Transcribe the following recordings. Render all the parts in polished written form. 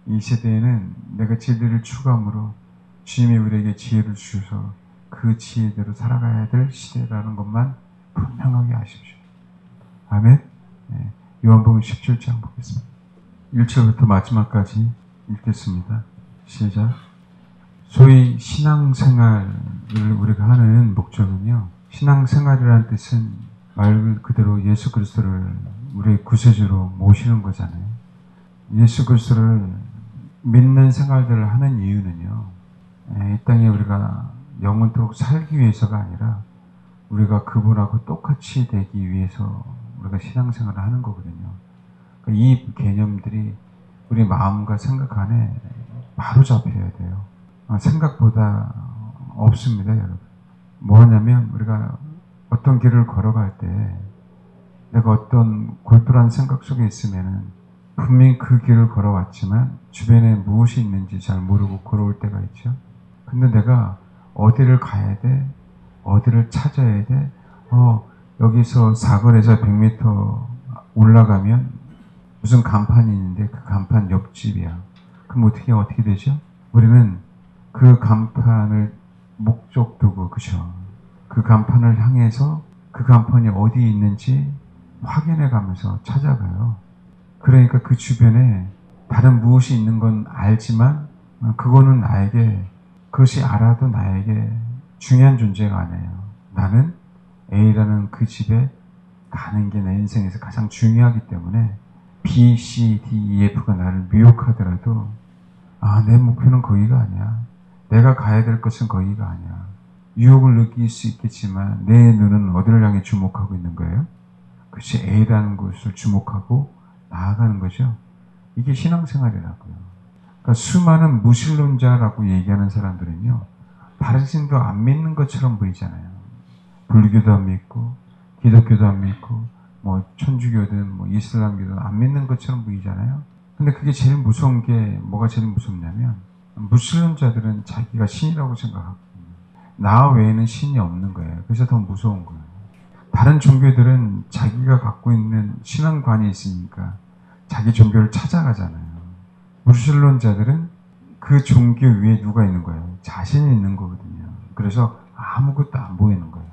이 시대에는 내가 진리를 추구함으로 주님이 우리에게 지혜를 주셔서 그 지혜대로 살아가야 될 시대라는 것만 분명하게 아십시오. 아멘. 네. 요한복음 17장 보겠습니다. 1절부터 마지막까지 읽겠습니다. 시작. 소위 신앙생활을 우리가 하는 목적은요, 신앙생활이라는 뜻은 말 그대로 예수 그리스도를 우리의 구세주로 모시는 거잖아요. 예수 그리스도를 믿는 생활들을 하는 이유는요, 이 땅에 우리가 영원토록 살기 위해서가 아니라 우리가 그분하고 똑같이 되기 위해서 우리가 신앙생활을 하는 거거든요. 그러니까 이 개념들이 우리 마음과 생각 안에 바로 잡혀야 돼요. 생각보다 없습니다, 여러분. 뭐냐면 우리가 어떤 길을 걸어갈 때 내가 어떤 골똘한 생각 속에 있으면은 분명히 그 길을 걸어왔지만 주변에 무엇이 있는지 잘 모르고 걸어올 때가 있죠. 근데 내가 어디를 가야 돼? 어디를 찾아야 돼? 여기서 사거리에서 100m 올라가면 무슨 간판이 있는데 그 간판 옆집이야. 그럼 어떻게 되죠? 우리는 그 간판을 목적 두고, 그죠? 그 간판을 향해서 그 간판이 어디에 있는지 확인해 가면서 찾아가요. 그러니까 그 주변에 다른 무엇이 있는 건 알지만 그거는 나에게, 그것이 알아도 나에게 중요한 존재가 아니에요. 나는 A라는 그 집에 가는 게 내 인생에서 가장 중요하기 때문에 B, C, D, E, F가 나를 미혹하더라도 내 목표는 거기가 아니야. 내가 가야 될 것은 거기가 아니야. 유혹을 느낄 수 있겠지만 내 눈은 어디를 향해 주목하고 있는 거예요? 그것이 A라는 곳을 주목하고 나아가는 거죠. 이게 신앙생활이라고요. 그러니까 수많은 무신론자라고 얘기하는 사람들은요, 다른 신도 안 믿는 것처럼 보이잖아요. 불교도 안 믿고 기독교도 안 믿고 천주교든 이슬람교든 안 믿는 것처럼 보이잖아요. 근데 그게 제일 무서운 게 뭐가 제일 무섭냐면, 무신론자들은 자기가 신이라고 생각하고 나 외에는 신이 없는 거예요. 그래서 더 무서운 거예요. 다른 종교들은 자기가 갖고 있는 신앙관이 있으니까 자기 종교를 찾아가잖아요. 무신론자들은 그 종교 위에 누가 있는 거예요? 자신이 있는 거거든요. 그래서 아무것도 안 보이는 거예요.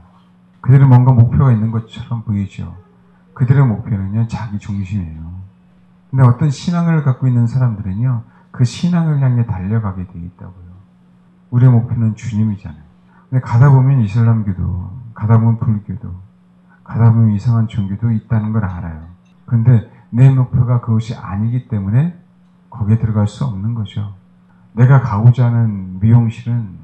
그들은 뭔가 목표가 있는 것처럼 보이죠. 그들의 목표는요, 자기 중심이에요. 근데 어떤 신앙을 갖고 있는 사람들은요, 그 신앙을 향해 달려가게 돼 있다고요. 우리의 목표는 주님이잖아요. 근데 가다 보면 이슬람교도, 가다 보면 불교도, 가다 보면 이상한 종교도 있다는 걸 알아요. 근데 내 목표가 그것이 아니기 때문에 거기에 들어갈 수 없는 거죠. 내가 가고자 하는 미용실은,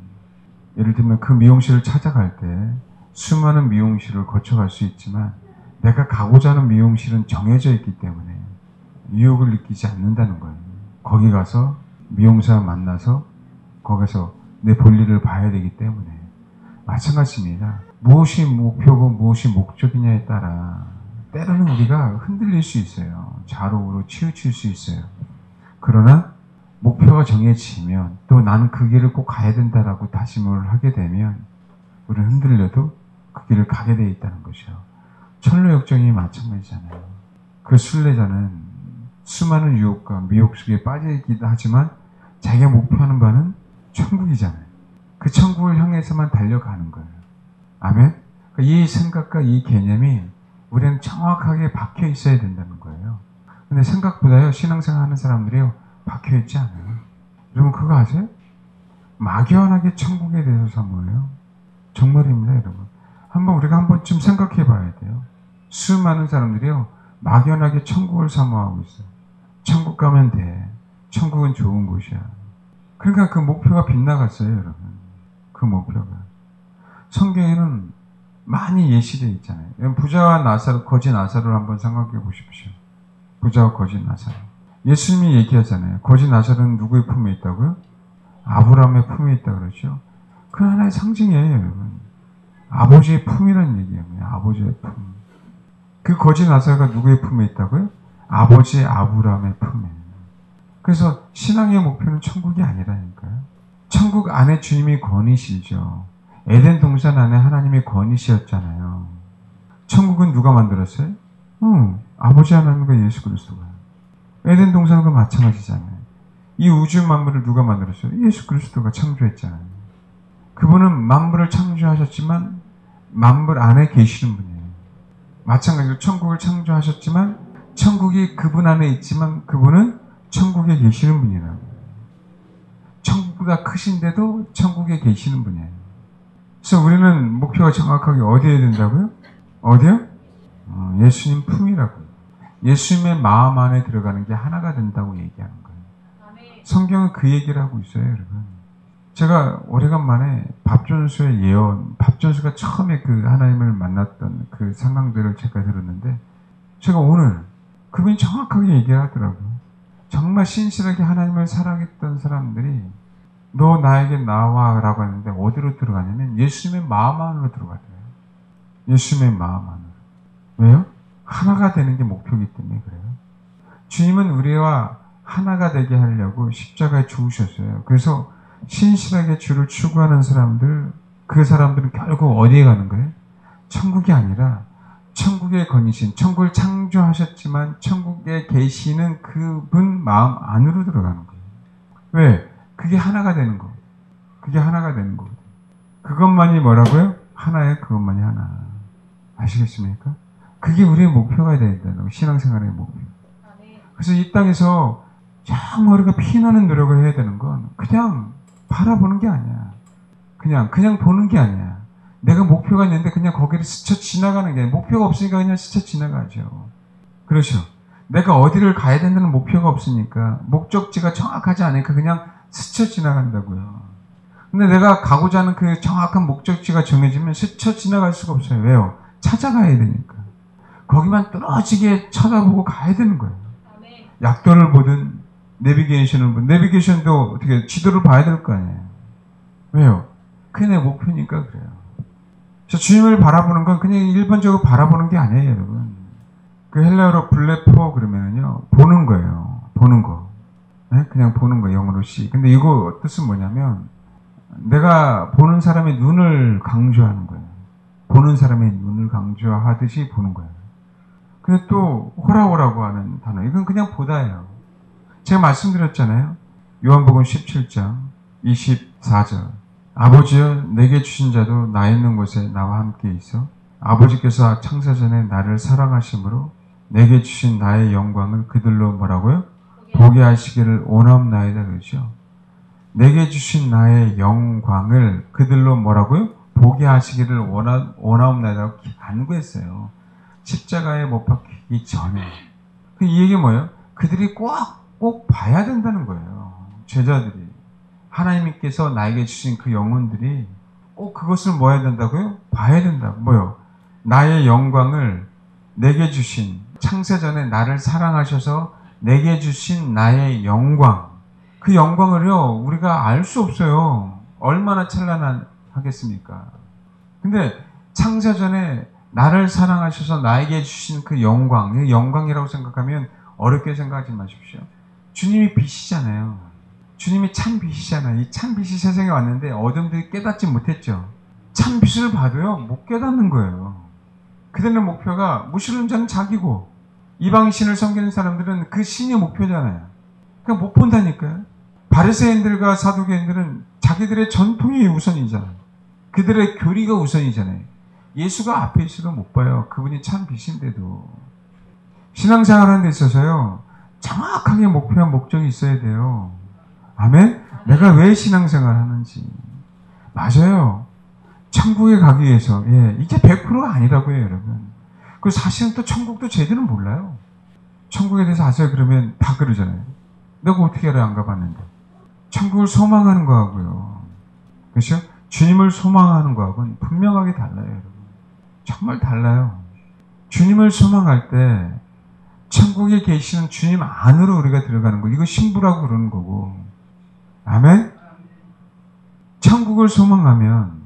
예를 들면 그 미용실을 찾아갈 때 수많은 미용실을 거쳐갈 수 있지만 내가 가고자 하는 미용실은 정해져 있기 때문에 유혹을 느끼지 않는다는 거예요. 거기 가서 미용사 만나서 거기서 내 볼일을 봐야 되기 때문에. 마찬가지입니다. 무엇이 목표고 무엇이 목적이냐에 따라 때로는 우리가 흔들릴 수 있어요. 좌로우로 치우칠 수 있어요. 그러나 목표가 정해지면, 또 나는 그 길을 꼭 가야 된다라고 다짐을 하게 되면 우리는 흔들려도 그 길을 가게 되어 있다는 것이죠. 천로역정이 마찬가지잖아요. 그 순례자는 수많은 유혹과 미혹 속에 빠지기도 하지만 자기가 목표하는 바는 천국이잖아요. 그 천국을 향해서만 달려가는 거예요. 아멘? 이 생각과 이 개념이 우리는 정확하게 박혀 있어야 된다는 거예요. 근데 생각보다요, 신앙생활 하는 사람들이요, 박혀 있지 않아요. 여러분 그거 아세요? 막연하게 천국에 대해서 사모해요. 정말입니다, 여러분. 우리가 한 번쯤 생각해 봐야 돼요. 수많은 사람들이요, 막연하게 천국을 사모하고 있어요. 천국 가면 돼. 천국은 좋은 곳이야. 그러니까 그 목표가 빗나갔어요, 여러분. 그 목표가. 성경에는 많이 예시되어 있잖아요. 부자와 나사로, 거지 나사로를 한번 생각해 보십시오. 부자와 거지 나사로. 예수님이 얘기하잖아요. 거지 나사로는 누구의 품에 있다고요? 아브라함의 품에 있다고 그러죠. 그 하나의 상징이에요, 여러분. 아버지의 품이라는 얘기예요. 아버지의 품. 그 거지 나사로가 누구의 품에 있다고요? 아버지 아브라함의 품에. 그래서 신앙의 목표는 천국이 아니라니까요. 천국 안에 주님이 권위시죠. 에덴 동산 안에 하나님이 권위시였잖아요. 천국은 누가 만들었어요? 아버지 하나님과 예수 그리스도가. 에덴 동산과 마찬가지잖아요. 이 우주 만물을 누가 만들었어요? 예수 그리스도가 창조했잖아요. 그분은 만물을 창조하셨지만 만물 안에 계시는 분이에요. 마찬가지로 천국을 창조하셨지만 천국이 그분 안에 있지만 그분은 천국에 계시는 분이라고. 천국보다 크신데도 천국에 계시는 분이에요. 그래서 우리는 목표가 정확하게 어디에 된다고요? 어디요? 예수님 품이라고요. 예수님의 마음 안에 들어가는 게 하나가 된다고 얘기하는 거예요. 성경은 그 얘기를 하고 있어요, 여러분. 제가 오래간만에 밥전수의 예언, 밥전수가 처음에 그 하나님을 만났던 그 상황들을 제가 들었는데, 제가 오늘 그분이 정확하게 얘기를 하더라고요. 정말 신실하게 하나님을 사랑했던 사람들이 너 나에게 나와 라고 하는데 어디로 들어가냐면 예수님의 마음 안으로 들어가더래요. 예수님의 마음 안으로. 왜요? 하나가 되는 게 목표이기 때문에 그래요. 주님은 우리와 하나가 되게 하려고 십자가에 죽으셨어요. 그래서 신실하게 주를 추구하는 사람들, 그 사람들은 결국 어디에 가는 거예요? 천국이 아니라 천국에 거니신, 천국을 창조하셨지만 천국에 계시는 그분 마음 안으로 들어가는 거예요. 왜? 그게 하나가 되는 거. 그게 하나가 되는 거거든요. 그것만이 뭐라고요? 하나예요. 그것만이 하나. 아시겠습니까? 그게 우리의 목표가 돼야 된다는 거예요. 신앙생활의 목표. 그래서 이 땅에서 정말 우리가 피나는 노력을 해야 되는 건 그냥 바라보는 게 아니야. 그냥 보는 게 아니야. 내가 목표가 있는데 그냥 거기를 스쳐 지나가는 게 아니야. 목표가 없으니까 그냥 스쳐 지나가죠. 그렇죠. 내가 어디를 가야 된다는 목표가 없으니까, 목적지가 정확하지 않으니까 그냥 스쳐 지나간다고요. 근데 내가 가고자 하는 그 정확한 목적지가 정해지면 스쳐 지나갈 수가 없어요. 왜요? 찾아가야 되니까. 거기만 뚫어지게 쳐다보고 가야 되는 거예요. 약도를 보든 내비게이션을 보든, 내비게이션도 어떻게 지도를 봐야 될 거 아니에요. 왜요? 그게 내 목표니까 그래요. 그래서 주님을 바라보는 건 그냥 일반적으로 바라보는 게 아니에요, 여러분. 그 헬라어로 블레포 그러면은요, 보는 거예요. 보는 거. 네? 그냥 보는 거예요, 영어로 씨. 근데 이거 뜻은 뭐냐면, 내가 보는 사람의 눈을 강조하는 거예요. 보는 사람의 눈을 강조하듯이 보는 거예요. 근데 또 호라오라고 하는 단어, 이건 그냥 보다예요. 제가 말씀드렸잖아요. 요한복음 17장 24절. 아버지여 내게 주신 자도 나 있는 곳에 나와 함께 있어 아버지께서 창세전에 나를 사랑하심으로 내게 주신 나의 영광을 그들로 뭐라고요? 보게 하시기를 원하옵나이다 그러죠. 내게 주신 나의 영광을 그들로 뭐라고요? 보게 하시기를 원하옵나이다고 간구했어요. 십자가에 못 박히기 전에. 이 얘기 뭐예요? 그들이 꼭 봐야 된다는 거예요. 제자들이. 하나님께서 나에게 주신 그 영혼들이 꼭 그것을 뭐 해야 된다고요? 봐야 된다고. 뭐요? 나의 영광을 내게 주신, 창세전에 나를 사랑하셔서 내게 주신 나의 영광. 그 영광을요, 우리가 알 수 없어요. 얼마나 찬란하겠습니까? 근데 창세전에 나를 사랑하셔서 나에게 주신 그 영광, 영광이라고 생각하면 어렵게 생각하지 마십시오. 주님이 빛이잖아요. 주님이 참 빛이잖아요. 이 참 빛이 세상에 왔는데 어둠들이 깨닫지 못했죠. 참 빛을 봐도요, 못 깨닫는 거예요. 그들의 목표가 무시는 자는 자기고, 이방신을 섬기는 사람들은 그 신이 목표잖아요. 그러니까 못 본다니까요. 바리새인들과 사두개인들은 자기들의 전통이 우선이잖아요. 그들의 교리가 우선이잖아요. 예수가 앞에 있어도 못 봐요. 그분이 참 빛인데도. 신앙생활하는 데 있어서요, 정확하게 목표와 목적이 있어야 돼요. 아멘? 내가 왜 신앙생활 하는지. 맞아요. 천국에 가기 위해서. 예, 이게 100%가 아니라고요, 여러분. 그 사실은 또 천국도 제대로 몰라요. 천국에 대해서 아세요? 그러면 다 그러잖아요. 내가 어떻게 알아? 안 가봤는데. 천국을 소망하는 거하고요. 그렇죠? 주님을 소망하는 거하고는 분명하게 달라요, 여러분. 정말 달라요. 주님을 소망할 때 천국에 계시는 주님 안으로 우리가 들어가는 거. 이거 신부라고 그러는 거고. 아멘? 천국을 소망하면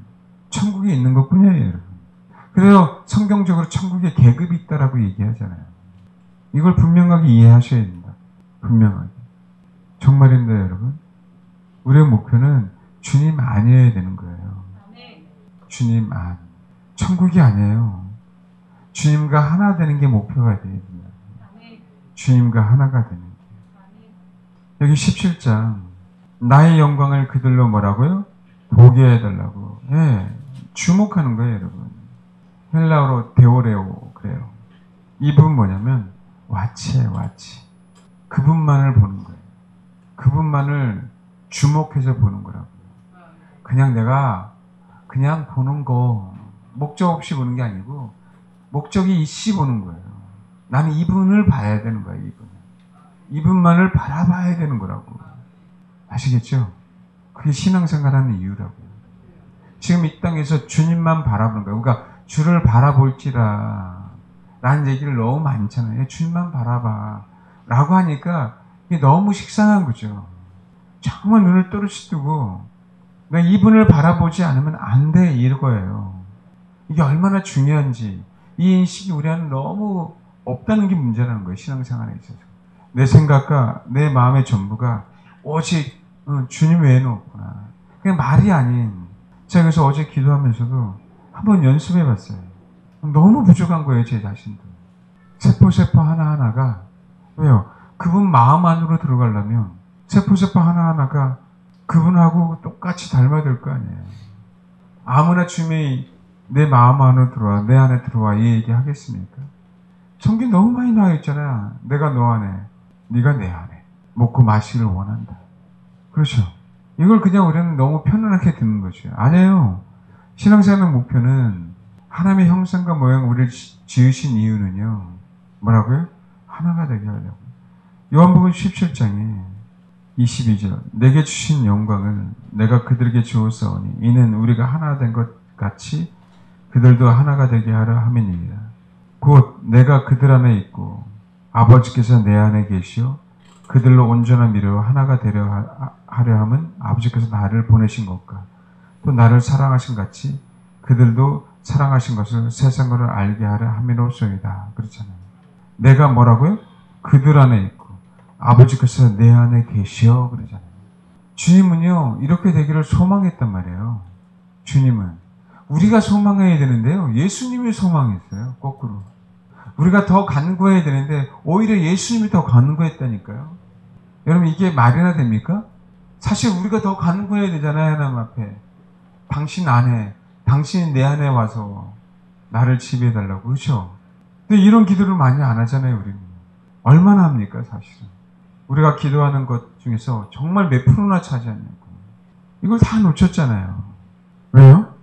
천국에 있는 것뿐이에요, 여러분. 그래서 성경적으로 천국에 계급이 있다라고 얘기하잖아요. 이걸 분명하게 이해하셔야 됩니다. 분명하게. 정말입니다, 여러분. 우리의 목표는 주님 안이어야 되는 거예요. 주님 안. 천국이 아니에요. 주님과 하나 되는 게 목표가 되어야 됩니다. 주님과 하나가 되는 게. 여기 17장 나의 영광을 그들로 뭐라고요? 보게 해달라고. 예, 주목하는 거예요, 여러분. 헬라어로 데오레오 그래요. 이 부분 뭐냐면 와치예요, 와치. 그분만을 보는 거예요. 그분만을 주목해서 보는 거라고. 그냥 내가 그냥 보는 거 목적 없이 보는 게 아니고 목적이 있이 보는 거예요. 나는 이분을 봐야 되는 거예요. 이분만을 바라봐야 되는 거라고. 아시겠죠? 그게 신앙생활하는 이유라고요. 지금 이 땅에서 주님만 바라보는 거예요. 그러니까 주를 바라볼지라 라는 얘기를 너무 많잖아요. 주님만 바라봐 라고 하니까 이게 너무 식상한 거죠. 정말 눈을 또렷이 뜨고 내가 이분을 바라보지 않으면 안 돼 이거예요. 이게 얼마나 중요한지 이 인식이 우리 안에 너무 없다는 게 문제라는 거예요. 신앙생활에 있어서. 내 생각과 내 마음의 전부가 오직 주님 외에는 없구나. 그냥 말이 아닌. 제가 그래서 어제 기도하면서도 한번 연습해 봤어요. 너무 부족한 거예요, 제 자신도. 세포 하나하나가. 왜요? 그분 마음 안으로 들어가려면 세포 하나하나가 그분하고 똑같이 닮아야 될 거 아니에요. 아무나 주님이 내 마음 안으로 들어와, 내 안에 들어와 이 얘기 하겠습니까? 성경 너무 많이 나와 있잖아요. 내가 너 안에, 네가 내 안에 먹고 마시기를 원한다. 그렇죠? 이걸 그냥 우리는 너무 편안하게 듣는 거죠. 아니에요. 신앙생활의 목표는 하나님의 형상과 모양 우리를 지으신 이유는요. 뭐라고요? 하나가 되게 하려고. 요한복음 17장에 22절 내게 주신 영광을 내가 그들에게 주었사오니 이는 우리가 하나 된 것 같이 그들도 하나가 되게 하려 함이니라. 곧 내가 그들 안에 있고 아버지께서 내 안에 계시오 그들로 온전한 미래로 하나가 되려 하려 함은 아버지께서 나를 보내신 것과 또 나를 사랑하신 같이 그들도 사랑하신 것을 세상으로 알게 하려 함이로소이다. 그렇잖아요. 내가 뭐라고요? 그들 안에 있고 아버지께서 내 안에 계시오 그러잖아요. 주님은요 이렇게 되기를 소망했단 말이에요. 주님은 우리가 소망해야 되는데요 예수님이 소망했어요. 거꾸로 우리가 더 간구해야 되는데 오히려 예수님이 더 간구했다니까요. 여러분 이게 말이나 됩니까? 사실 우리가 더 간구해야 되잖아요. 하나님 앞에 당신 안에 당신이 내 안에 와서 나를 지배해달라고. 그렇죠? 근데 이런 기도를 많이 안 하잖아요. 우리는 얼마나 합니까? 사실은 우리가 기도하는 것 중에서 정말 몇 프로나 차지하냐고. 이걸 다 놓쳤잖아요. 왜요?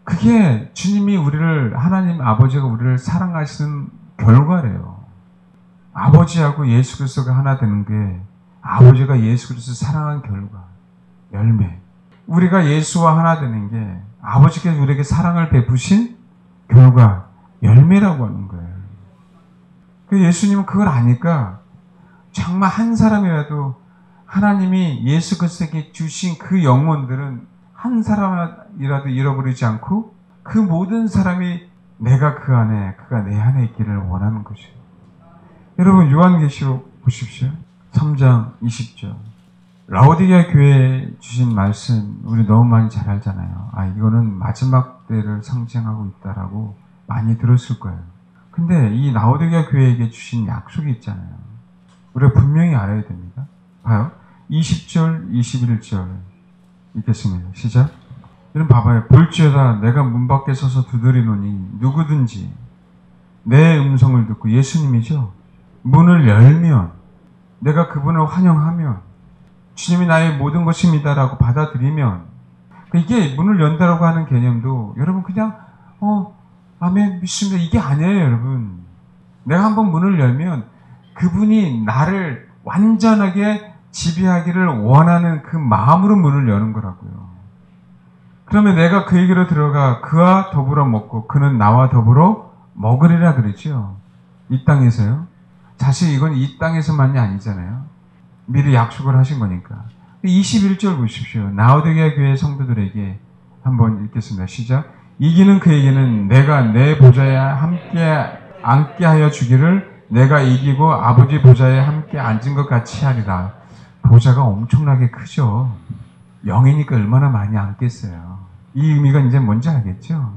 그게 주님이 우리를 하나님 아버지가 우리를 사랑하시는 결과래요. 아버지하고 예수 그리스도가 하나 되는 게 아버지가 예수 그리스도 사랑한 결과, 열매. 우리가 예수와 하나 되는 게 아버지께서 우리에게 사랑을 베푸신 결과, 열매라고 하는 거예요. 그 예수님은 그걸 아니까 정말 한 사람이라도 하나님이 예수 그리스도에게 주신 그 영혼들은 한 사람이라도 잃어버리지 않고 그 모든 사람이 내가 그 안에, 그가 내 안에 있기를 원하는 것이에요. 여러분 요한계시록 보십시오. 3장 20절. 라오디게아 교회에 주신 말씀 우리 너무 많이 잘 알잖아요. 이거는 마지막 때를 상징하고 있다라고 많이 들었을 거예요. 근데 이 라오디게아 교회에게 주신 약속이 있잖아요. 우리가 분명히 알아야 됩니다. 봐요. 20절, 21절 읽겠습니다. 시작. 여러분 봐봐요. 볼지어다 내가 문 밖에 서서 두드리노니 누구든지 내 음성을 듣고 예수님이죠. 문을 열면 내가 그분을 환영하면 주님이 나의 모든 것입니다라고 받아들이면 이게 문을 연다라고 하는 개념도 여러분 그냥 아멘 믿습니다 이게 아니에요. 여러분 내가 한번 문을 열면 그분이 나를 완전하게 지배하기를 원하는 그 마음으로 문을 여는 거라고요. 그러면 내가 그에게로 들어가 그와 더불어 먹고 그는 나와 더불어 먹으리라 그랬죠. 이 땅에서요. 사실 이건 이 땅에서만이 아니잖아요. 미리 약속을 하신 거니까. 21절 보십시오. 라오디게아 교회 성도들에게 한번 읽겠습니다. 시작. 이기는 그에게는 내가 내 보좌에 함께 앉게 하여 주기를 내가 이기고 아버지 보좌에 함께 앉은 것 같이 하리라. 보좌가 엄청나게 크죠. 영이니까 얼마나 많이 앉겠어요. 이 의미가 이제 뭔지 알겠죠?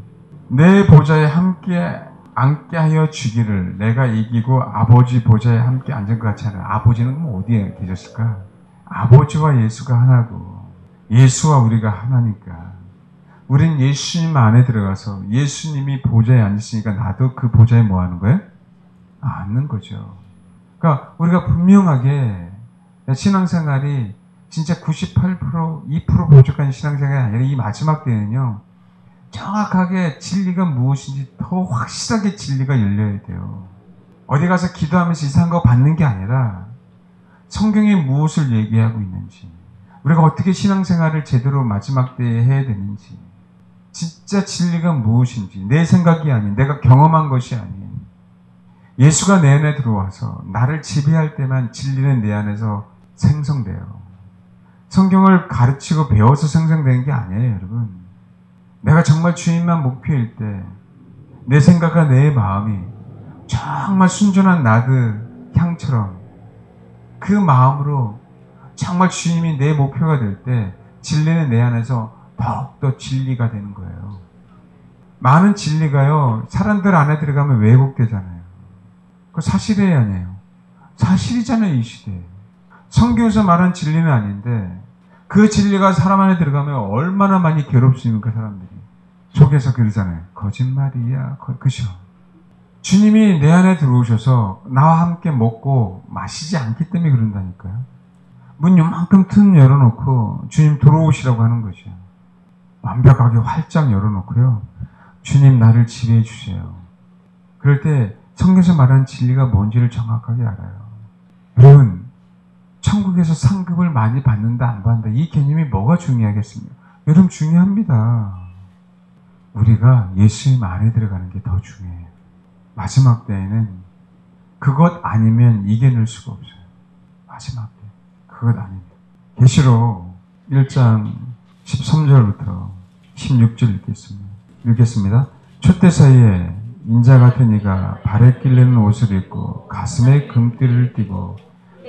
내 보좌에 함께 앉게 하여 주기를 내가 이기고 아버지 보좌에 함께 앉은 것 같이 하리라. 아버지는 어디에 계셨을까? 아버지와 예수가 하나고 예수와 우리가 하나니까 우린 예수님 안에 들어가서 예수님이 보좌에 앉으시니까 나도 그 보좌에 뭐 하는 거예요? 앉는 거죠. 그러니까 우리가 분명하게 신앙생활이 진짜 98%, 2% 부족한 신앙생활이 아니라 이 마지막 때는요. 정확하게 진리가 무엇인지 더 확실하게 진리가 열려야 돼요. 어디 가서 기도하면서 이상한 거 받는 게 아니라 성경에 무엇을 얘기하고 있는지, 우리가 어떻게 신앙생활을 제대로 마지막 때에 해야 되는지, 진짜 진리가 무엇인지, 내 생각이 아닌, 내가 경험한 것이 아닌, 예수가 내 안에 들어와서 나를 지배할 때만 진리는 내 안에서 생성돼요. 성경을 가르치고 배워서 생성되는 게 아니에요, 여러분. 내가 정말 주님만 목표일 때, 내 생각과 내 마음이 정말 순전한 나드 향처럼 그 마음으로 정말 주님이 내 목표가 될 때 진리는 내 안에서 더욱더 진리가 되는 거예요. 많은 진리가요, 사람들 안에 들어가면 왜곡되잖아요. 그 사실이 아니에요. 사실이잖아요, 이 시대에. 성경에서 말한 진리는 아닌데 그 진리가 사람 안에 들어가면 얼마나 많이 괴롭습니까, 사람들이. 속에서 그러잖아요. 거짓말이야. 그죠? 주님이 내 안에 들어오셔서 나와 함께 먹고 마시지 않기 때문에 그런다니까요. 문 요만큼 틈 열어놓고 주님 들어오시라고 하는 거죠. 완벽하게 활짝 열어놓고요. 주님 나를 지배해 주세요. 그럴 때 성경에서 말하는 진리가 뭔지를 정확하게 알아요. 여러분, 천국에서 상급을 많이 받는다 안 받는다 이 개념이 뭐가 중요하겠습니까? 여러분 중요합니다. 우리가 예수님 안에 들어가는 게 더 중요해요. 마지막 때에는 그것 아니면 이겨낼 수가 없어요. 마지막 때 그것 아니면. 계시록 1장 13절부터 16절 읽겠습니다. 촛대 사이에 인자 같은 이가 발에 낄레는 옷을 입고 가슴에 금띠를 띠고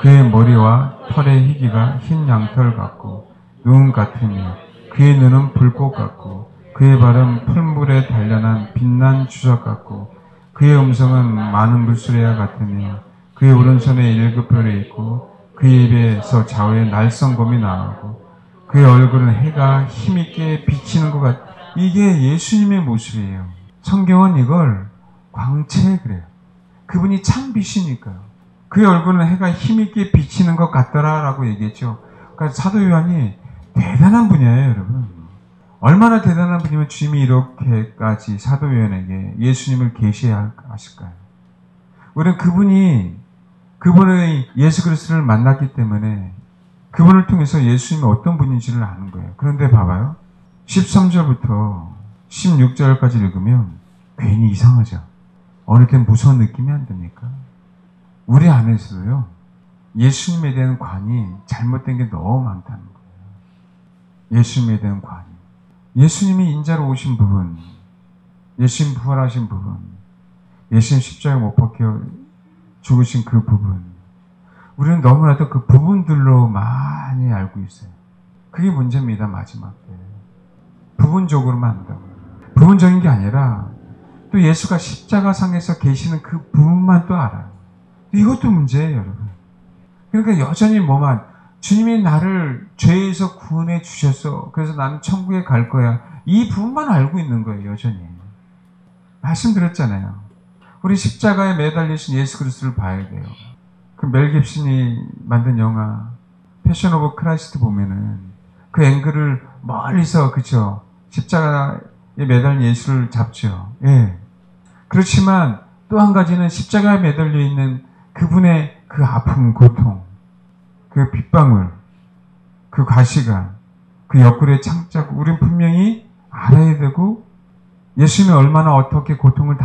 그의 머리와 털의 희기가 흰 양털 같고 눈 같으며 그의 눈은 불꽃 같고 그의 발은 풀물에 단련한 빛난 주석 같고 그의 음성은 많은 물소리와 같으며 그의 오른손에 일급표를 있고 그의 입에서 좌우에 날성검이 나오고 그의 얼굴은 해가 힘있게 비치는 것 같. 이게 예수님의 모습이에요. 성경은 이걸 광채 그래요. 그분이 참 빛이니까요. 그의 얼굴은 해가 힘있게 비치는 것 같더라라고 얘기했죠. 그러니까 사도 요한이 대단한 분이에요, 여러분. 얼마나 대단한 분이면 주님이 이렇게까지 사도 요한에게 예수님을 계시하실까요? 우리는 그분의 예수 그리스도를 만났기 때문에 그분을 통해서 예수님이 어떤 분인지를 아는 거예요. 그런데 봐봐요. 13절부터 16절까지 읽으면 괜히 이상하죠. 어느 때 무서운 느낌이 안 듭니까? 우리 안에서도요, 예수님에 대한 관이 잘못된 게 너무 많다는 거예요. 예수님에 대한 관이. 예수님이 인자로 오신 부분, 예수님 부활하신 부분, 예수님 십자가에 못 박혀 죽으신 그 부분, 우리는 너무나도 그 부분들로 많이 알고 있어요. 그게 문제입니다, 마지막 때. 부분적으로만 안다고. 부분적인 게 아니라 또 예수가 십자가상에서 계시는 그 부분만 또 알아요. 이것도 문제예요, 여러분. 그러니까 여전히 주님이 나를 죄에서 구원해 주셔서 그래서 나는 천국에 갈 거야. 이 부분만 알고 있는 거예요, 여전히. 말씀드렸잖아요. 우리 십자가에 매달리신 예수 그리스도를 봐야 돼요. 그 멜 깁슨이 만든 영화 패션 오브 크라이스트 보면은 그 앵글을 멀리서, 그쵸? 십자가에 매달린 예수를 잡죠. 예. 그렇지만 또 한 가지는 십자가에 매달려 있는 그분의 그 아픔, 고통, 그 빗방울, 그 가시관, 그 옆구리의 창자국, 우린 분명히 알아야 되고 예수님이 얼마나 어떻게 고통을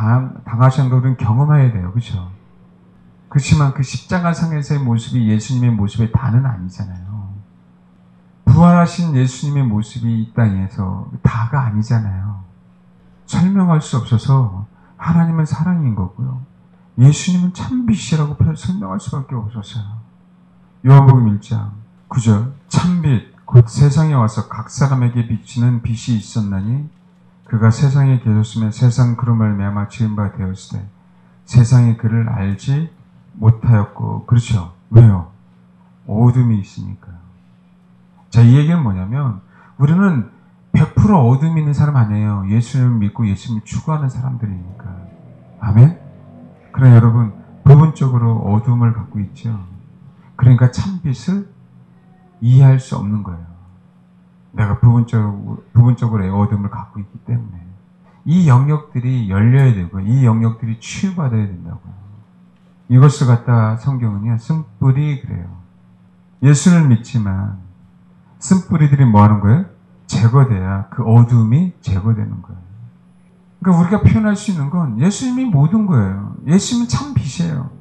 당하셨는가 우리는 경험해야 돼요. 그렇죠? 그렇지만 그 십자가상에서의 모습이 예수님의 모습의 다는 아니잖아요. 부활하신 예수님의 모습이 이 땅에서 다가 아니잖아요. 설명할 수 없어서 하나님은 사랑인 거고요. 예수님은 참빛이라고 설명할 수밖에 없었어요. 요한복음 1장 9절 참빛 곧 세상에 와서 각 사람에게 비치는 빛이 있었나니 그가 세상에 계셨으면 세상 그로 말미암아 지은 바 되었을 때 세상이 그를 알지 못하였고. 그렇죠. 왜요? 어둠이 있으니까요. 자, 이 얘기는 뭐냐면 우리는 100% 어둠이 있는 사람 아니에요. 예수님을 믿고 예수님을 추구하는 사람들이니까. 아멘? 그러나 여러분, 부분적으로 어둠을 갖고 있죠. 그러니까 참빛을 이해할 수 없는 거예요. 내가 부분적으로의 어둠을 갖고 있기 때문에. 이 영역들이 열려야 되고, 이 영역들이 치유받아야 된다고요. 이것을 갖다 성경은요, 쓴뿌리 그래요. 예수를 믿지만, 쓴뿌리들이 뭐 하는 거예요? 제거돼야 그 어둠이 제거되는 거예요. 그러니까 우리가 표현할 수 있는 건 예수님이 모든 거예요. 예수님은 참 빛이에요.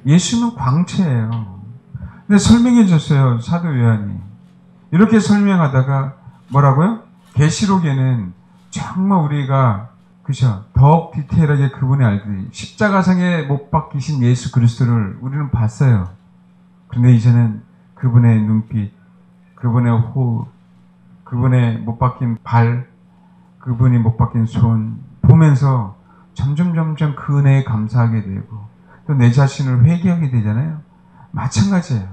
예수님은 광채예요. 근데 설명해 줬어요, 사도 요한이. 이렇게 설명하다가 뭐라고요? 계시록에는 정말 우리가 그죠? 더욱 디테일하게 그분의 알들이 십자가상에 못 박히신 예수 그리스도를 우리는 봤어요. 그런데 이제는 그분의 눈빛, 그분의 호흡, 그분의 못 박힌 발, 그분이 못 박힌 손 보면서 점점 그 은혜에 감사하게 되고 또 내 자신을 회개하게 되잖아요. 마찬가지예요.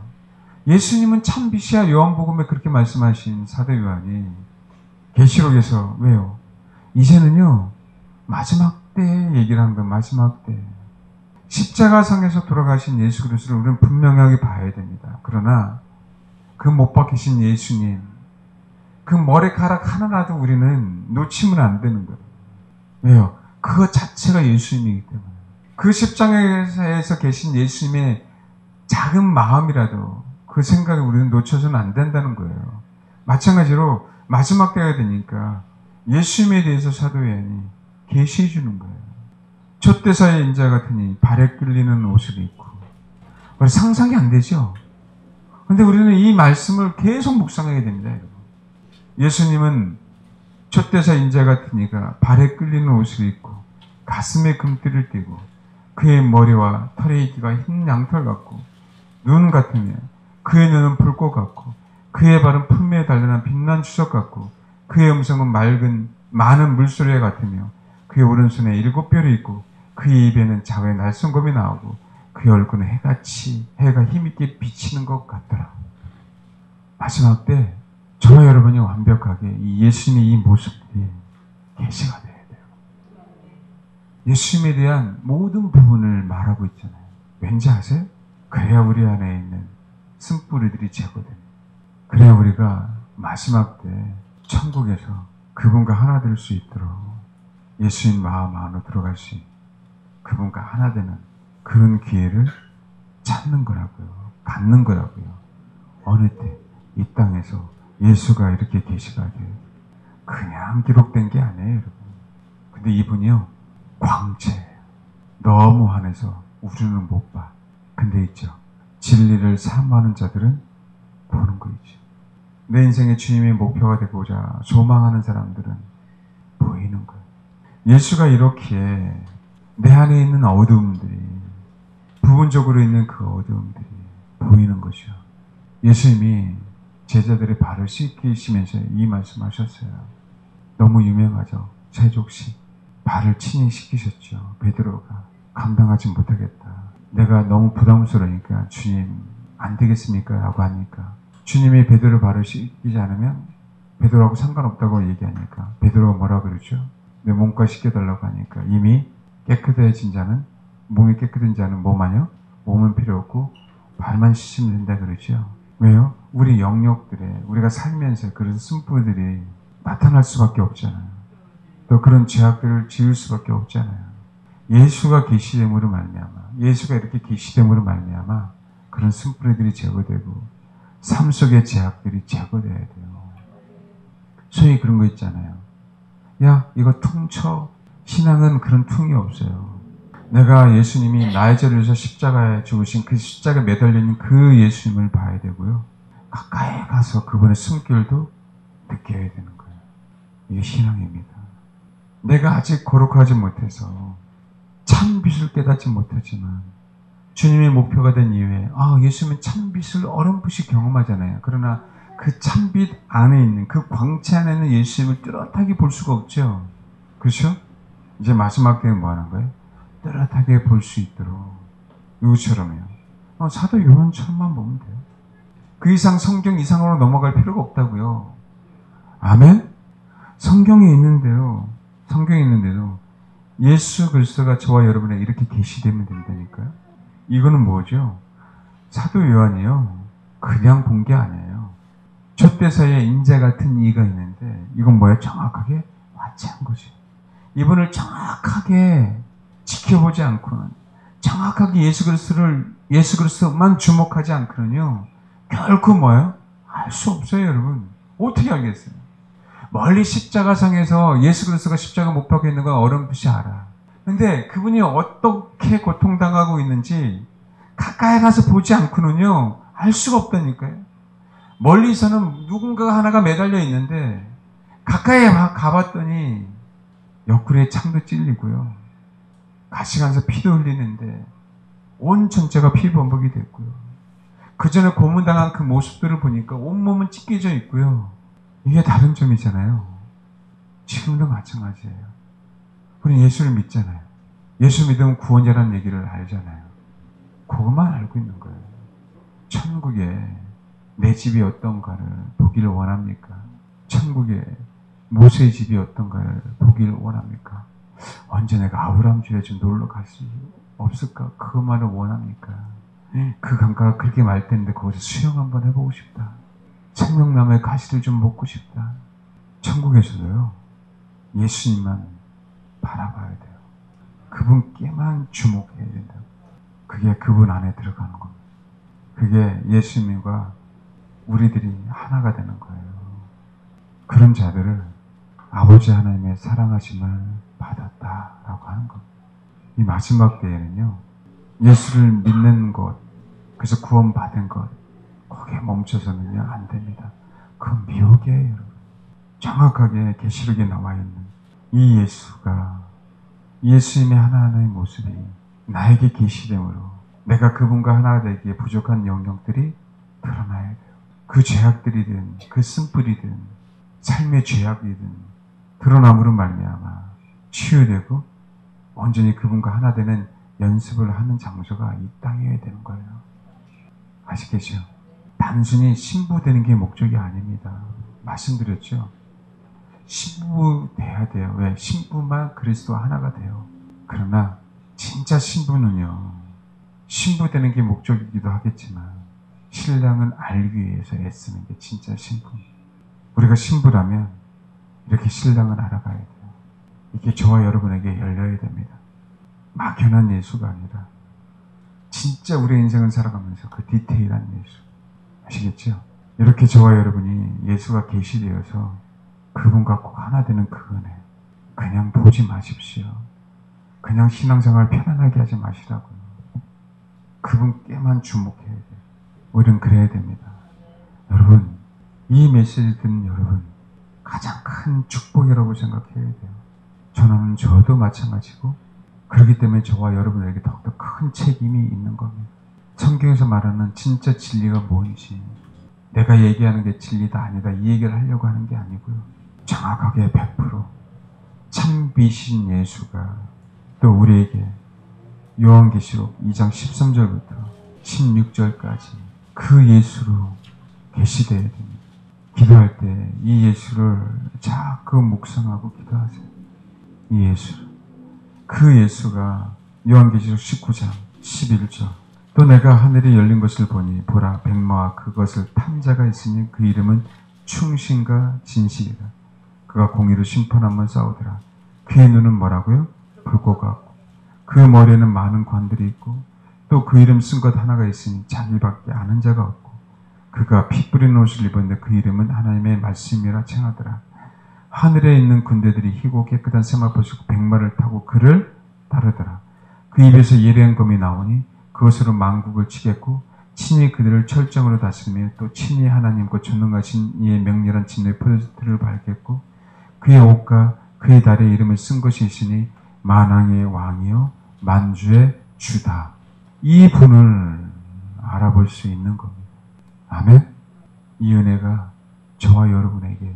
예수님은 참 빛이야. 요한복음에 그렇게 말씀하신 사도 요한이 계시록에서 왜요? 이제는요 마지막 때 얘기를 하는 거예요. 마지막 때 십자가상에서 돌아가신 예수 그리스도를 우리는 분명하게 봐야 됩니다. 그러나 그 못 박히신 예수님, 그 머리카락 하나라도 우리는 놓치면 안 되는 거예요. 왜요? 그것 자체가 예수님이기 때문에. 그 십자가에서 계신 예수님의 작은 마음이라도 그 생각을 우리는 놓쳐서는 안 된다는 거예요. 마찬가지로 마지막 때가 되니까 예수님에 대해서 사도 요한이 계시해 주는 거예요. 촛대사의 인자 같으니 발에 끌리는 옷을 입고. 상상이 안 되죠? 근데 우리는 이 말씀을 계속 묵상하게 됩니다. 여러분. 예수님은 촛대사 인자 같으니가 발에 끌리는 옷을 입고 가슴에 금띠를 띠고 그의 머리와 털의 이기가 흰 양털 같고 눈 같으며 그의 눈은 불꽃 같고 그의 발은 풀매에 단련한 빛난 주석 같고 그의 음성은 맑은 많은 물소리 같으며 그의 오른손에 7뼈를 있고 그의 입에는 자외 날성검이 나오고 그의 얼굴은 해가 힘있게 비치는 것 같더라. 마지막 때 저와 여러분이 완벽하게 이 예수님의 이 모습들이 계시가 돼야 돼요. 예수님에 대한 모든 부분을 말하고 있잖아요. 왠지 아세요? 그래야 우리 안에 있는 쓴뿌리들이 제거됩니다. 그래야 우리가 마지막 때 천국에서 그분과 하나 될 수 있도록 예수님 마음 안으로 들어갈 수 있는 그분과 하나 되는 그런 기회를 찾는 거라고요. 갖는 거라고요. 어느 때 이 땅에서 예수가 이렇게 계시가 돼요. 그냥 기록된 게 아니에요, 여러분. 근데 이분이요, 광채예요. 너무 환해서 우리는 못 봐. 근데 있죠. 진리를 사모하는 자들은 보는 거 있죠. 내 인생의 주님의 목표가 되고자 소망하는 사람들은 보이는 거예요. 예수가 이렇게 내 안에 있는 어두움들이, 부분적으로 있는 그 어두움들이 보이는 것이요. 예수님이 제자들의 발을 씻기시면서 이 말씀하셨어요. 너무 유명하죠. 세족식. 발을 친히 씻기셨죠. 베드로가 감당하지 못하겠다. 내가 너무 부담스러우니까 주님 안 되겠습니까? 라고 하니까 주님이 베드로 발을 씻기지 않으면 베드로하고 상관없다고 얘기하니까 베드로가 뭐라 그러죠? 내 몸과 씻겨달라고 하니까 이미 깨끗해진 자는, 몸이 깨끗한 자는 뭐만요? 몸은 필요 없고 발만 씻으면 된다 그러죠. 왜요? 우리 영역들에 우리가 살면서 그런 쓴뿌리들이 나타날 수밖에 없잖아요. 또 그런 죄악들을 지을 수밖에 없잖아요. 예수가 계시됨으로 말미암아, 예수가 이렇게 계시됨으로 말미암아 그런 쓴뿌리들이 제거되고 삶 속의 죄악들이 제거돼야 돼요. 소위 그런 거 있잖아요. 야, 이거 퉁쳐. 신앙은 그런 퉁이 없어요. 내가 예수님이 나의 죄를 위해서 십자가에 죽으신 그 십자가에 매달려 있는 그 예수님을 봐야 되고요. 가까이 가서 그분의 숨결도 느껴야 되는 거예요. 이게 신앙입니다. 내가 아직 거룩하지 못해서 참 빛을 깨닫지 못하지만 주님의 목표가 된 이후에 예수님은 참 빛을 어렴풋이 경험하잖아요. 그러나 그 참빛 안에 있는 그 광채 안에 있는 예수님을 뚜렷하게 볼 수가 없죠. 그렇죠? 이제 마지막 때는 뭐 하는 거예요? 뚜렷하게 볼 수 있도록 누구처럼요? 사도 요한처럼만 보면 돼요. 그 이상 성경 이상으로 넘어갈 필요가 없다고요. 아멘? 성경에 있는데도 예수 그리스도가 저와 여러분에 이렇게 계시되면 된다니까요. 이거는 뭐죠? 사도 요한이요. 그냥 본 게 아니에요. 촛대서에 인자 같은 이가 있는데 이건 뭐예요? 정확하게 와치한 거죠. 이분을 정확하게 지켜보지 않고는, 정확하게 예수 그리스도만 주목하지 않고는요, 결코 뭐예요? 알 수 없어요, 여러분. 어떻게 알겠어요? 멀리 십자가상에서 예수 그리스도가 십자가 못 박혀 있는 건 어렴풋이 알아. 근데 그분이 어떻게 고통당하고 있는지 가까이 가서 보지 않고는요, 알 수가 없다니까요. 멀리서는 누군가 하나가 매달려 있는데 가까이 가봤더니 옆구리에 창도 찔리고요, 가시가면서 피도 흘리는데 온 전체가 피범벅이 됐고요, 그 전에 고문당한 그 모습들을 보니까 온몸은 찢겨져 있고요. 이게 다른 점이잖아요. 지금도 마찬가지예요. 우리는 예수를 믿잖아요. 예수 믿으면 구원자라는 얘기를 알잖아요. 그것만 알고 있는 거예요. 천국에 내 집이 어떤가를 보기를 원합니까? 천국에 모세의 집이 어떤가를 보기를 원합니까? 언제 내가 아브라함 집에 좀 놀러 갈 수 없을까? 그것만을 원합니까? 그 강가가 그렇게 맑던데 거기서 수영 한번 해보고 싶다. 생명나무의 가시를 좀 먹고 싶다. 천국에서도요, 예수님만 바라봐야 돼요. 그분께만 주목해야 된다고. 그게 그분 안에 들어가는 겁니다. 그게 예수님과 우리들이 하나가 되는 거예요. 그런 자들을 아버지 하나님의 사랑하심을 받았다라고 하는 겁니다. 이 마지막 때에는요, 예수를 믿는 것, 그래서 구원받은 것, 거기에 멈춰서는요 안 됩니다. 그건 미혹이에요, 여러분. 정확하게 계시록에 나와 있는 이 예수가, 예수님의 하나하나의 모습이 나에게 계시됨으로 내가 그분과 하나 되기에 부족한 영역들이 드러나야 돼요. 그 죄악들이든 그 쓴뿌리든 삶의 죄악이든 드러남으로 말미암아 치유되고 온전히 그분과 하나 되는 연습을 하는 장소가 이 땅이어야 되는 거예요. 아시겠죠? 단순히 신부되는 게 목적이 아닙니다. 말씀드렸죠? 신부돼야 돼요. 왜? 신부만 그리스도와 하나가 돼요. 그러나 진짜 신부는요, 신부되는 게 목적이기도 하겠지만 신랑을 알기 위해서 애쓰는 게 진짜 신부. 우리가 신부라면 이렇게 신랑을 알아가야 돼요. 이게 저와 여러분에게 열려야 됩니다. 막연한 예수가 아니라 진짜 우리의 인생을 살아가면서 그 디테일한 예수. 아시겠죠? 이렇게 저와 여러분이 예수가 계시되어서 그분과 꼭 하나 되는 그 은혜, 그냥 보지 마십시오. 그냥 신앙생활 편안하게 하지 마시라고요. 그분께만 주목해야 돼요. 우리는 그래야 됩니다. 여러분, 이 메시지 듣는 여러분, 가장 큰 축복이라고 생각해야 돼요. 저도 마찬가지고, 그렇기 때문에 저와 여러분에게 더욱더 큰 책임이 있는 겁니다. 성경에서 말하는 진짜 진리가 뭔지, 내가 얘기하는 게 진리다 아니다 이 얘기를 하려고 하는 게 아니고요, 정확하게 100% 참비신 예수가 또 우리에게 요한계시록 2장 13절부터 16절까지 그 예수로 계시되어야 됩니다. 기도할 때 이 예수를 자꾸 묵상하고 기도하세요. 이 예수, 그 예수가 요한계시록 19장 11절, 또 내가 하늘이 열린 것을 보니 보라 백마와 그것을 탄 자가 있으니 그 이름은 충신과 진실이라. 그가 공의로 심판하면 싸우더라. 그의 눈은 뭐라고요? 불꽃 같고 그 머리에는 많은 관들이 있고 또 그 이름 쓴 것 하나가 있으니 자기밖에 아는 자가 없고 그가 피 뿌린 옷을 입었는데 그 이름은 하나님의 말씀이라 칭하더라. 하늘에 있는 군대들이 희고 깨끗한 세마포 백마를 타고 그를 따르더라. 그 입에서 예리한 검이 나오니 그것으로 만국을 치겠고 친히 그들을 철정으로 다스리며 또 친히 하나님과 전능하신 이의 명렬한 진노의 포도주를 밟겠고 그의 옷과 그의 다리에 이름을 쓴 것이 있으니 만왕의 왕이요 만주의 주다. 이 분을 알아볼 수 있는 겁니다. 아멘. 이 은혜가 저와 여러분에게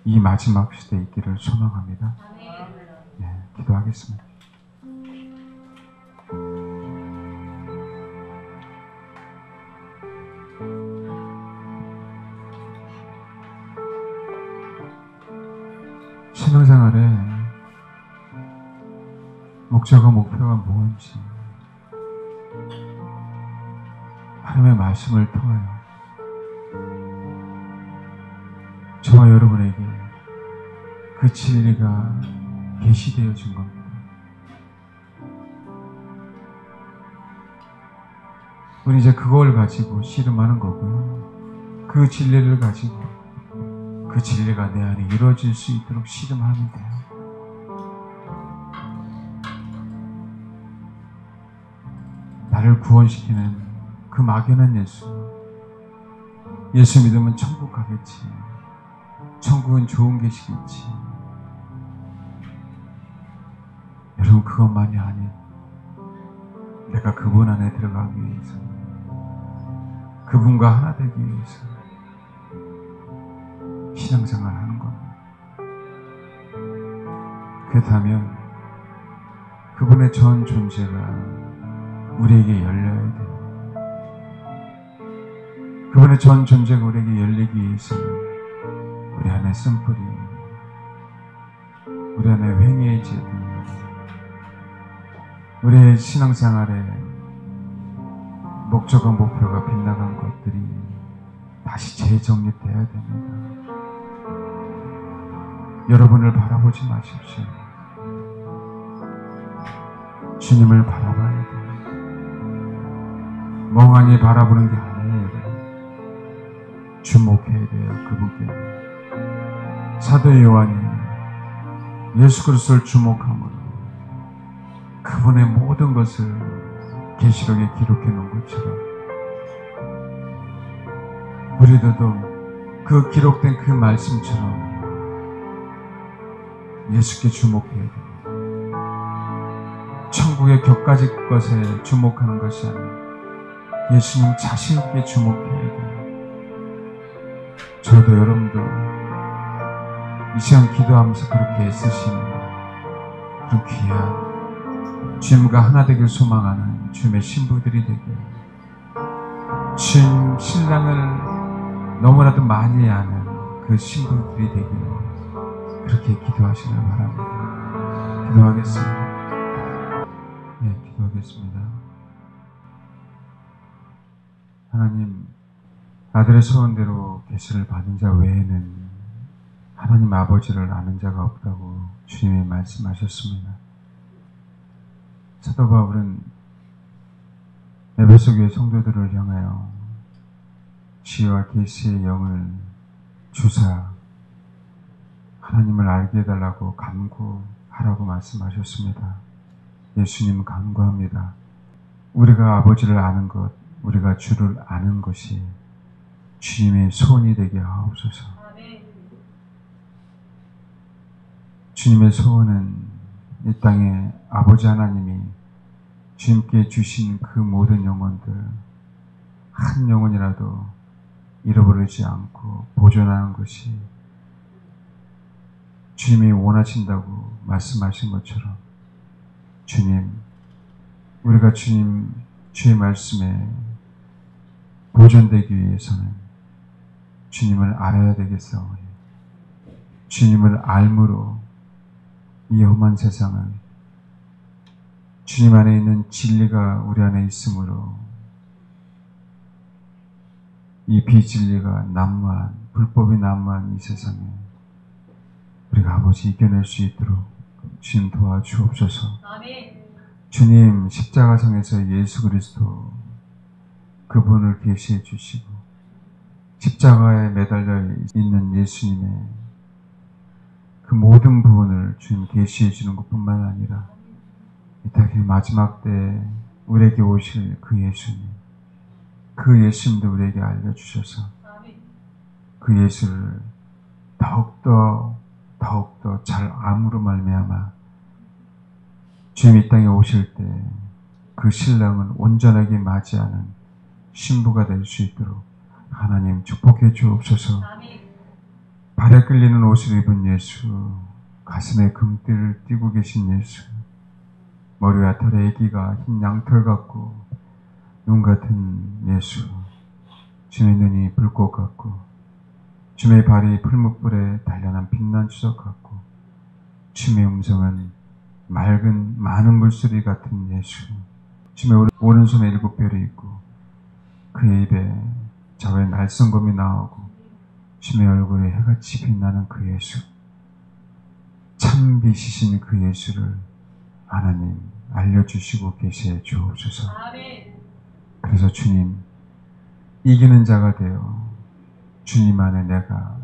이 마지막 시대에 있기를 소망합니다. 네, 기도하겠습니다. 신앙생활에 목적과 목표가 뭔지 하나님의 말씀을 통하여 저와 여러분에게 그 진리가 계시되어진 겁니다. 우리 이제 그걸 가지고 씨름하는 거고요. 그 진리를 가지고 그 진리가 내 안에 이루어질 수 있도록 씨름하면 돼요. 나를 구원시키는 그 막연한 예수 믿으면 천국 가겠지. 천국은 좋은 계시겠지. 여러분, 그것만이 아닌 내가 그분 안에 들어가기 위해서, 그분과 하나 되기 위해서 신앙생활을 하는 겁니다. 그렇다면 그분의 전 존재가 우리에게 열려야 돼요. 그분의 전 존재가 우리에게 열리기 위해서는 우리 안에 쓴뿌리, 우리 안에 회개의 제도, 우리의 신앙생활에 목적과 목표가 빗나간 것들이 다시 재정립되어야 됩니다. 여러분을 바라보지 마십시오. 주님을 바라봐야 돼요. 멍하니 바라보는 게 아니에요. 주목해야 돼요. 그분께. 사도 요한이 예수 그리스도를 주목함으로 그분의 모든 것을 계시록에 기록해 놓은 것처럼 우리들도 그 기록된 그 말씀처럼 예수께 주목해야 돼요. 천국의 격가지 것에 주목하는 것이 아니라 예수님 자신께 주목해야 돼요. 저도 여러분도 이 시간 기도하면서 그렇게 애쓰시는 그런 귀한 주님과 하나 되길 소망하는 주님의 신부들이 되게, 주님 신랑을 너무나도 많이 아는 그 신부들이 되길 그렇게 기도하시길 바랍니다. 기도하겠습니다. 네, 기도하겠습니다. 하나님, 아들의 소원대로 계시를 받은 자 외에는 하나님 아버지를 아는 자가 없다고 주님이 말씀하셨습니다. 사도 바울은 에베소 교회 성도들을 향하여 지혜와 계시의 영을 주사 하나님을 알게 해달라고 간구하라고 말씀하셨습니다. 예수님 간구합니다. 우리가 아버지를 아는 것, 우리가 주를 아는 것이 주님의 소원이 되게 하옵소서. 주님의 소원은 이 땅에 아버지 하나님이 주님께 주신 그 모든 영혼들 한 영혼이라도 잃어버리지 않고 보존하는 것이 주님이 원하신다고 말씀하신 것처럼, 주님, 우리가 주의 말씀에 보존되기 위해서는 주님을 알아야 되겠사오니 주님을 알므로 이 험한 세상을 주님 안에 있는 진리가 우리 안에 있으므로 이 비진리가 난무한, 불법이 난무한 이 세상에 우리가 아버지 이겨낼 수 있도록 주님 도와주옵소서. 아멘. 주님, 십자가상에서 예수 그리스도 그분을 계시해 주시고 십자가에 매달려 있는 예수님의 그 모든 부분을 주님 계시해 주는 것뿐만 아니라 이 땅의 마지막 때 우리에게 오실 그 예수님도 우리에게 알려주셔서 그 예수를 더욱더 잘 암으로 말미암아 주님 이 땅에 오실 때 그 신랑은 온전하게 맞이하는 신부가 될 수 있도록 하나님 축복해 주옵소서. 발에 끌리는 옷을 입은 예수, 가슴에 금띠를 띠고 계신 예수, 머리와 털에 애기가 흰 양털 같고 눈 같은 예수, 주님의 눈이 불꽃 같고 주님의 발이 풀무불에 단련한 빛난 추석 같고 주님의 음성은 맑은 많은 물소리 같은 예수. 주님의 오른손에 7별이 있고 그의 입에 좌우에 날성검이 나오고 주님의 얼굴에 해같이 빛나는 그 예수. 참빛이신 그 예수를 하나님 알려주시고 계시해 주옵소서. 그래서 주님, 이기는 자가 되어 주님 안에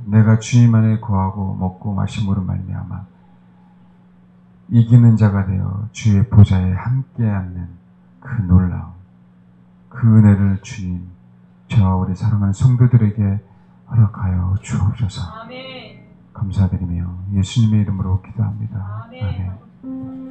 내가 주님 안에 거하고 먹고 마심으로 말미암아 이기는 자가 되어 주의 보좌에 함께 앉는 그 놀라움, 그 은혜를 주님, 저와 우리 사랑하는 성도들에게 허락하여 주옵소서. 감사드리며 예수님의 이름으로 기도합니다. 아멘.